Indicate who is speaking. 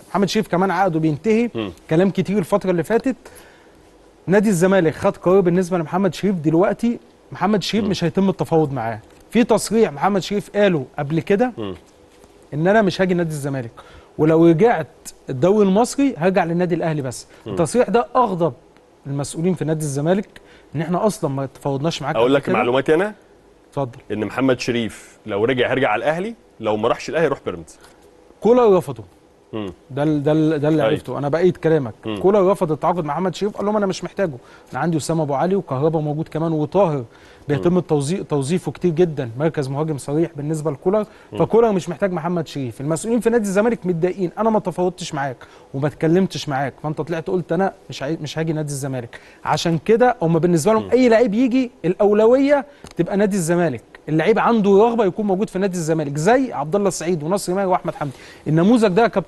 Speaker 1: محمد شريف كمان عقده بينتهي. كلام كتير الفتره اللي فاتت. نادي الزمالك خد قرار بالنسبه لمحمد شريف. دلوقتي محمد شريف مش هيتم التفاوض معاه. في تصريح محمد شريف قاله قبل كده ان انا مش هاجي نادي الزمالك، ولو رجعت الدوري المصري هرجع للنادي الاهلي بس. التصريح ده اغضب المسؤولين في نادي الزمالك، ان احنا اصلا ما تفاوضناش معاك.
Speaker 2: اقول لك معلوماتي انا.
Speaker 1: اتفضل.
Speaker 2: ان محمد شريف لو رجع هيرجع على الاهلي، لو ما راحش الاهلي يروح بيراميدز.
Speaker 1: كولر رفضه. ده اللي عرفته. انا بقيت كلامك. كولر رفض التعاقد مع محمد شريف، قال لهم انا مش محتاجه، انا عندي اسامه ابو علي وكهربا موجود كمان وطاهر بيتم توظيفه كتير جدا، مركز مهاجم صريح بالنسبه لكولر. فكولر مش محتاج محمد شريف. المسؤولين في نادي الزمالك متضايقين، انا ما تفاوضتش معاك وما اتكلمتش معاك، فانت طلعت قلت انا مش هاجي نادي الزمالك. عشان كده هم بالنسبه لهم اي لعيب يجي الاولويه تبقى نادي الزمالك. اللعيب عنده رغبه يكون موجود في نادي الزمالك، زي عبد الله السعيد ونصر ماهر واحمد حمدي. النموذج ده يا كابتن